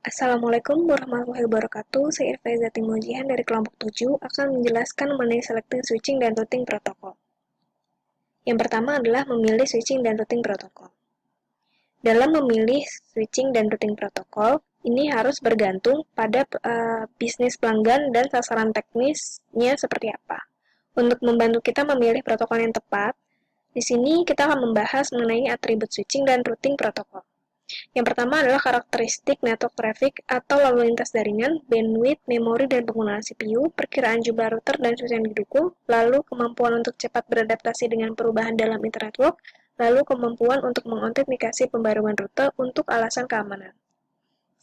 Assalamualaikum warahmatullahi wabarakatuh. Saya Irfaiza Timojihan dari kelompok 7 akan menjelaskan mengenai selecting switching dan routing protokol. Yang pertama adalah memilih switching dan routing protokol. Dalam memilih switching dan routing protokol, ini harus bergantung pada bisnis pelanggan dan sasaran teknisnya seperti apa. Untuk membantu kita memilih protokol yang tepat, di sini kita akan membahas mengenai atribut switching dan routing protokol. Yang pertama adalah karakteristik network traffic atau lalu lintas jaringan, bandwidth, memori, dan penggunaan CPU, perkiraan jumlah router dan switch yang didukung, lalu kemampuan untuk cepat beradaptasi dengan perubahan dalam internetwork, lalu kemampuan untuk mengautentikasi pembaruan rute untuk alasan keamanan.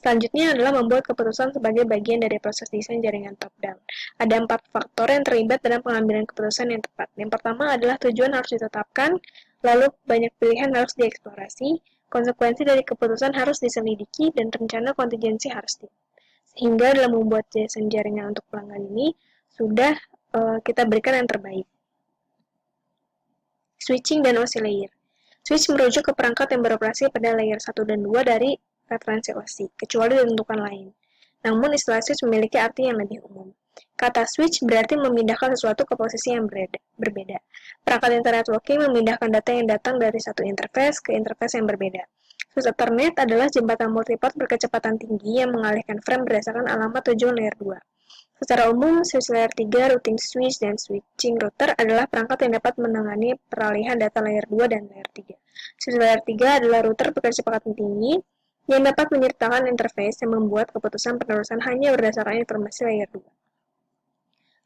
Selanjutnya adalah membuat keputusan sebagai bagian dari proses desain jaringan top-down. Ada 4 faktor yang terlibat dalam pengambilan keputusan yang tepat. Yang pertama adalah tujuan harus ditetapkan, lalu banyak pilihan harus dieksplorasi, konsekuensi dari keputusan harus diselidiki, dan rencana kontingensi harus sehingga dalam membuat desain jaringan untuk pelanggan ini, sudah kita berikan yang terbaik. Switching dan OSI layer. Switch merujuk ke perangkat yang beroperasi pada layer 1 dan 2 dari referensi OSI, kecuali ditentukan lain. Namun, istilah switch memiliki arti yang lebih umum. Kata switch berarti memindahkan sesuatu ke posisi yang berbeda. Perangkat internet networking memindahkan data yang datang dari satu interface ke interface yang berbeda. Switch Ethernet adalah jembatan multiport berkecepatan tinggi yang mengalihkan frame berdasarkan alamat tujuan layer 2. Secara umum, switch layer 3, routing switch, dan switching router adalah perangkat yang dapat menangani peralihan data layer 2 dan layer 3. Switch layer 3 adalah router berkecepatan tinggi yang dapat menyertakan interface yang membuat keputusan penerusan hanya berdasarkan informasi layer 2.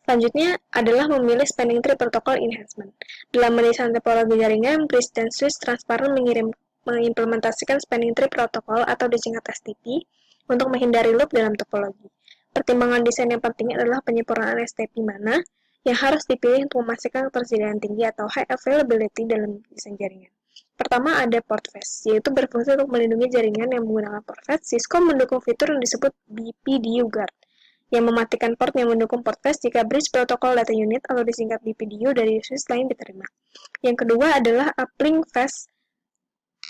Selanjutnya adalah memilih spanning tree protocol enhancement. Dalam mendesain topologi jaringan, bridge dan switch transparan mengimplementasikan spanning tree protocol atau disingkat STP untuk menghindari loop dalam topologi. Pertimbangan desain yang penting adalah penyempurnaan STP mana yang harus dipilih untuk memastikan ketersediaan tinggi atau high availability dalam desain jaringan. Pertama ada port fetch, yaitu berfungsi untuk melindungi jaringan yang menggunakan port fetch. Cisco mendukung fitur yang disebut BPDU Guard, yang mematikan port yang mendukung port fetch jika bridge protocol data unit atau disingkat BPDU dari switch lain diterima. Yang kedua adalah uplink fetch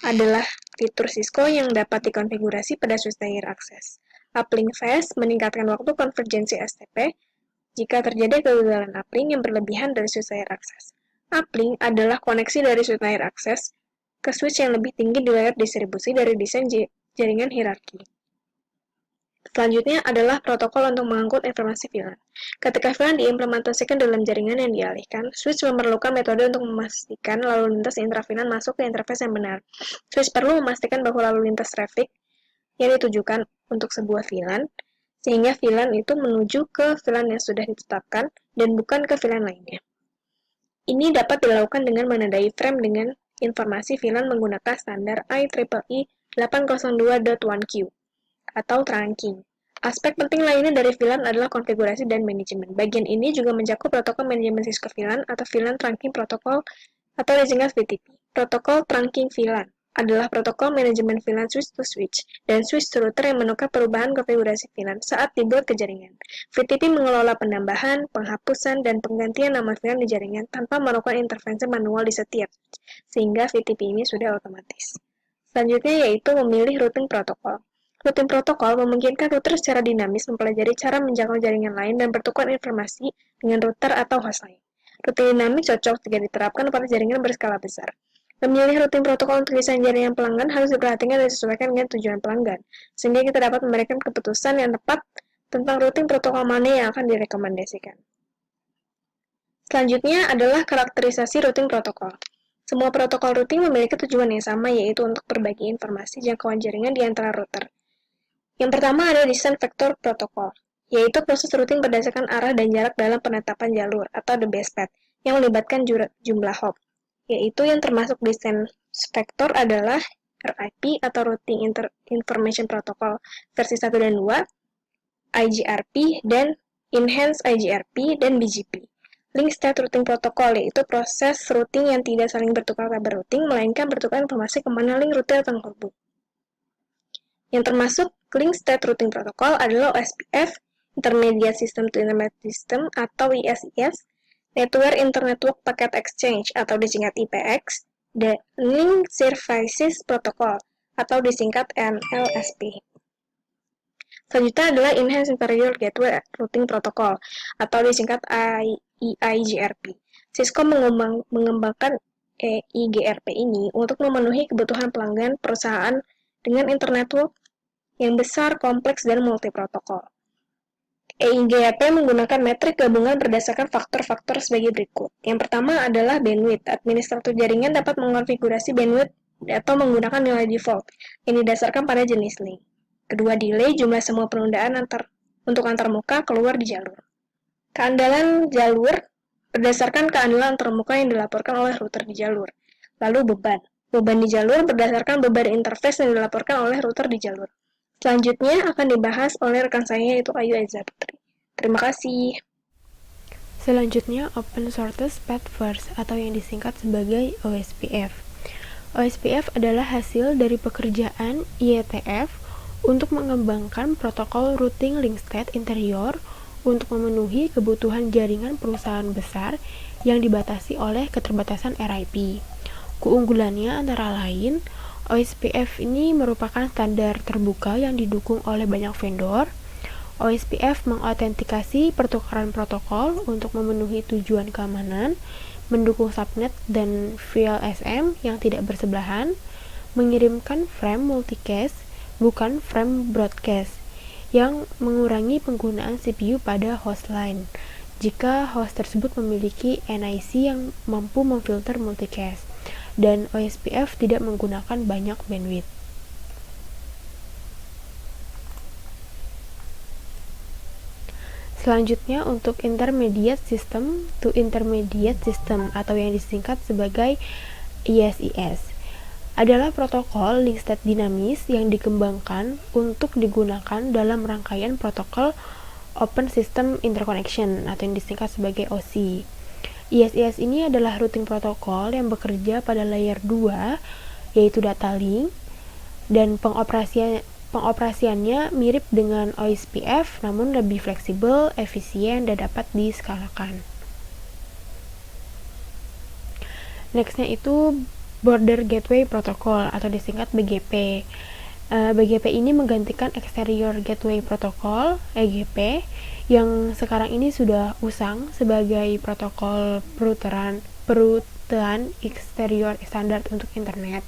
adalah fitur Cisco yang dapat dikonfigurasi pada switch layer access. Uplink fast meningkatkan waktu konvergensi STP jika terjadi kegagalan uplink yang berlebihan dari switch layer access. Uplink adalah koneksi dari switch layer access ke switch yang lebih tinggi di layer distribusi dari desain jaringan hierarki. Selanjutnya adalah protokol untuk mengangkut informasi VLAN. Ketika VLAN diimplementasikan dalam jaringan yang dialihkan, switch memerlukan metode untuk memastikan lalu lintas intra-VLAN masuk ke interface yang benar. Switch perlu memastikan bahwa lalu lintas traffic yang ditujukan untuk sebuah VLAN, sehingga VLAN itu menuju ke VLAN yang sudah ditetapkan dan bukan ke VLAN lainnya. Ini dapat dilakukan dengan menandai frame dengan informasi VLAN menggunakan standar IEEE 802.1q atau trunking. Aspek penting lainnya dari VLAN adalah konfigurasi dan manajemen. Bagian ini juga mencakup protokol manajemen Cisco VLAN atau VLAN Trunking Protocol atau disingkat VTP. Protokol Trunking VLAN adalah protokol manajemen VLAN switch to switch dan switch to router yang menukar perubahan konfigurasi VLAN saat dibuat ke jaringan. VTP mengelola penambahan, penghapusan, dan penggantian nama VLAN di jaringan tanpa melakukan intervensi manual di setiap switch, sehingga VTP ini sudah otomatis. Selanjutnya yaitu memilih routing protokol. Routing protokol memungkinkan router secara dinamis mempelajari cara menjangkau jaringan lain dan bertukar informasi dengan router atau host lain. Routing dinamis cocok jika diterapkan pada jaringan berskala besar. Memilih routing protokol untuk desain jaringan pelanggan harus diperhatikan dan disesuaikan dengan tujuan pelanggan, sehingga kita dapat memberikan keputusan yang tepat tentang routing protokol mana yang akan direkomendasikan. Selanjutnya adalah karakterisasi routing protokol. Semua protokol routing memiliki tujuan yang sama, yaitu untuk berbagi informasi jangkauan jaringan di antara router. Yang pertama ada desain vektor protokol, yaitu proses routing berdasarkan arah dan jarak dalam penetapan jalur atau the base path yang melibatkan jumlah hop, yaitu yang termasuk desain vektor adalah RIP atau Routing Information Protocol versi 1 dan 2, IGRP, dan Enhanced IGRP, dan BGP. Link State Routing Protocol yaitu proses routing yang tidak saling bertukar kabar routing, melainkan bertukar informasi kemana link router akan terhubung. Yang termasuk Link State Routing Protocol adalah OSPF, Intermediate System to Intermediate System atau ISIS, Network Inter-Network Packet Exchange atau disingkat IPX, dan Link Services Protocol atau disingkat NLSP. Selanjutnya adalah Enhanced Interior Gateway Routing Protocol atau disingkat EIGRP. Cisco mengembangkan EIGRP ini untuk memenuhi kebutuhan pelanggan perusahaan dengan internet network yang besar, kompleks, dan multi-protokol. EIGRP menggunakan metrik gabungan berdasarkan faktor-faktor sebagai berikut. Yang pertama adalah bandwidth. Administrator jaringan dapat mengonfigurasi bandwidth atau menggunakan nilai default yang didasarkan pada jenis link. Kedua, delay, jumlah semua penundaan untuk antarmuka keluar di jalur. Keandalan jalur berdasarkan keandalan antarmuka yang dilaporkan oleh router di jalur. Lalu beban. Beban di jalur berdasarkan beban interface yang dilaporkan oleh router di jalur. Selanjutnya akan dibahas oleh rekan saya yaitu Ayu Aiza Putri. Terima kasih. Selanjutnya, Open Source Path First atau yang disingkat sebagai OSPF. OSPF adalah hasil dari pekerjaan IETF untuk mengembangkan protokol routing link state interior untuk memenuhi kebutuhan jaringan perusahaan besar yang dibatasi oleh keterbatasan RIP. Keunggulannya antara lain, OSPF ini merupakan standar terbuka yang didukung oleh banyak vendor. OSPF mengautentikasi pertukaran protokol untuk memenuhi tujuan keamanan, mendukung subnet dan VLSM yang tidak bersebelahan, mengirimkan frame multicast, bukan frame broadcast, yang mengurangi penggunaan CPU pada host lain jika host tersebut memiliki NIC yang mampu memfilter multicast, dan OSPF tidak menggunakan banyak bandwidth. Selanjutnya untuk intermediate system to intermediate system atau yang disingkat sebagai ISIS adalah protokol link state dinamis yang dikembangkan untuk digunakan dalam rangkaian protokol Open System Interconnection atau yang disingkat sebagai OSI. ISIS ini adalah routing protokol yang bekerja pada layer 2 yaitu data link, dan pengoperasiannya mirip dengan OSPF namun lebih fleksibel, efisien, dan dapat diskalakan. Nextnya itu Border Gateway Protocol atau disingkat BGP. BGP ini menggantikan Exterior Gateway Protocol (EGP) yang sekarang ini sudah usang sebagai protokol perutean eksterior standar untuk internet.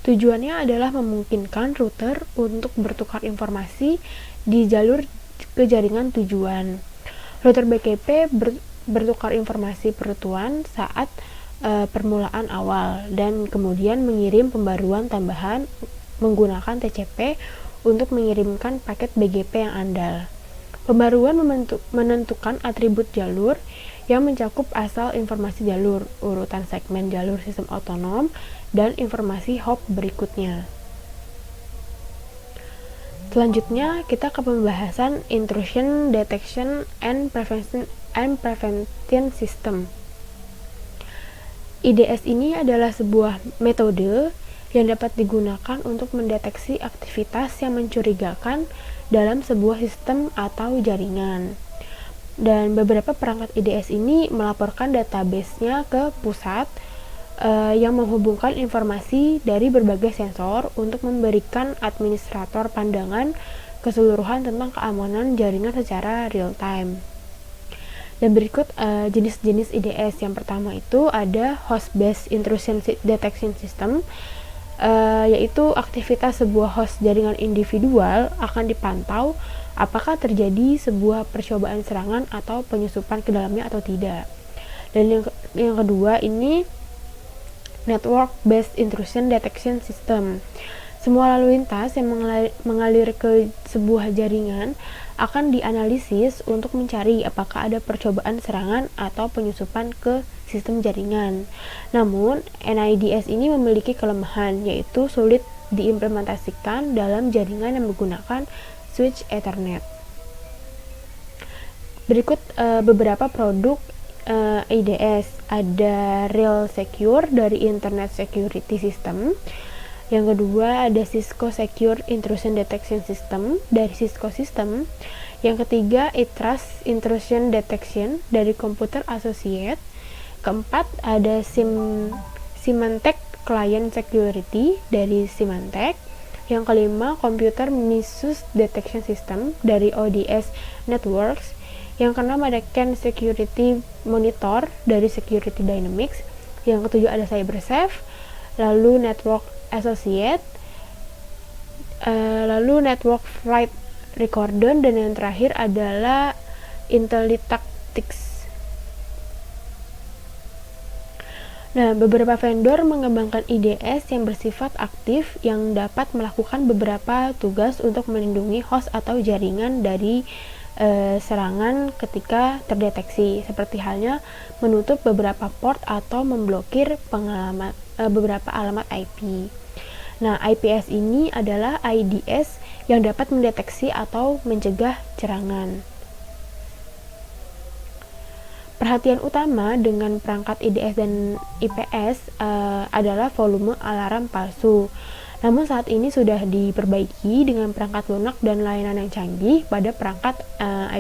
Tujuannya adalah memungkinkan router untuk bertukar informasi di jalur ke jaringan tujuan. Router BGP bertukar informasi perutuan saat permulaan awal dan kemudian mengirim pembaruan tambahan menggunakan TCP untuk mengirimkan paket BGP yang andal. Pembaruan menentukan atribut jalur yang mencakup asal informasi jalur, urutan segmen jalur sistem otonom, dan informasi hop berikutnya. Selanjutnya kita ke pembahasan Intrusion Detection and Prevention System. IDS ini adalah sebuah metode yang dapat digunakan untuk mendeteksi aktivitas yang mencurigakan dalam sebuah sistem atau jaringan. Dan beberapa perangkat IDS ini melaporkan database-nya ke pusat yang menghubungkan informasi dari berbagai sensor untuk memberikan administrator pandangan keseluruhan tentang keamanan jaringan secara real time. Dan berikut jenis-jenis IDS. Yang pertama itu ada Host-Based Intrusion Detection System, yaitu aktivitas sebuah host jaringan individual akan dipantau apakah terjadi sebuah percobaan serangan atau penyusupan ke dalamnya atau tidak. Dan yang kedua ini Network-Based Intrusion Detection System. Semua lalu lintas yang mengalir ke sebuah jaringan akan dianalisis untuk mencari apakah ada percobaan serangan atau penyusupan ke sistem jaringan. Namun, NIDS ini memiliki kelemahan, yaitu sulit diimplementasikan dalam jaringan yang menggunakan switch Ethernet. Berikut beberapa produk IDS. Ada Real Secure dari Internet Security System. Yang kedua ada Cisco Secure Intrusion Detection System dari Cisco System. Yang ketiga Trust Intrusion Detection dari Computer Associates. Keempat ada Symantec Client Security dari Symantec. Yang kelima, Computer Misuse Detection System dari ODS Networks. Yang keenam ada CAN Security Monitor dari Security Dynamics. Yang ketujuh ada CyberSafe, lalu Network Associate, lalu Network Flight Recorder, dan yang terakhir adalah IntelliTactics. Nah, beberapa vendor mengembangkan IDS yang bersifat aktif yang dapat melakukan beberapa tugas untuk melindungi host atau jaringan dari serangan ketika terdeteksi, seperti halnya menutup beberapa port atau memblokir beberapa alamat IP. Nah, IPS ini adalah IDS yang dapat mendeteksi atau mencegah serangan. Perhatian utama dengan perangkat IDS dan IPS adalah volume alarm palsu. Namun saat ini sudah diperbaiki dengan perangkat lunak dan layanan yang canggih pada perangkat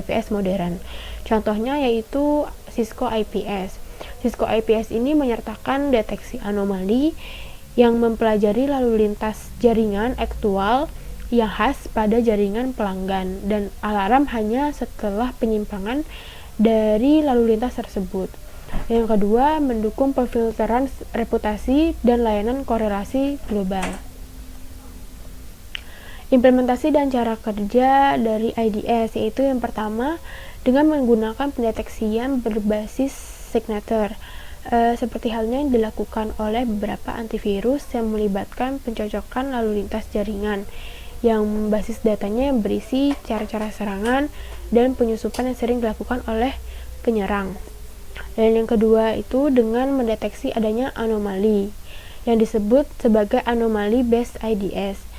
IPS modern. Contohnya yaitu Cisco IPS. Cisco IPS ini menyertakan deteksi anomali yang mempelajari lalu lintas jaringan aktual yang khas pada jaringan pelanggan, dan alarm hanya setelah penyimpangan dari lalu lintas tersebut. Yang kedua, mendukung pemfilteran reputasi dan layanan korelasi global. Implementasi dan cara kerja dari IDS yaitu yang pertama, dengan menggunakan pendeteksian berbasis signature, seperti halnya yang dilakukan oleh beberapa antivirus yang melibatkan pencocokan lalu lintas jaringan yang basis datanya yang berisi cara-cara serangan dan penyusupan yang sering dilakukan oleh penyerang. Dan yang kedua itu dengan mendeteksi adanya anomali yang disebut sebagai anomaly based IDS.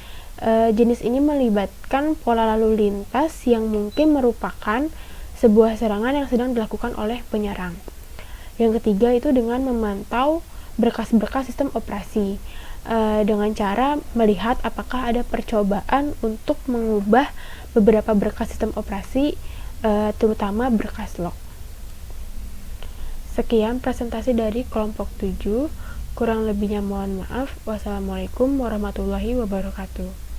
Jenis ini melibatkan pola lalu lintas yang mungkin merupakan sebuah serangan yang sedang dilakukan oleh penyerang. Yang ketiga itu dengan memantau berkas-berkas sistem operasi dengan cara melihat apakah ada percobaan untuk mengubah beberapa berkas sistem operasi, terutama berkas log. Sekian presentasi dari kelompok 7. Kurang lebihnya mohon maaf. Wassalamualaikum warahmatullahi wabarakatuh.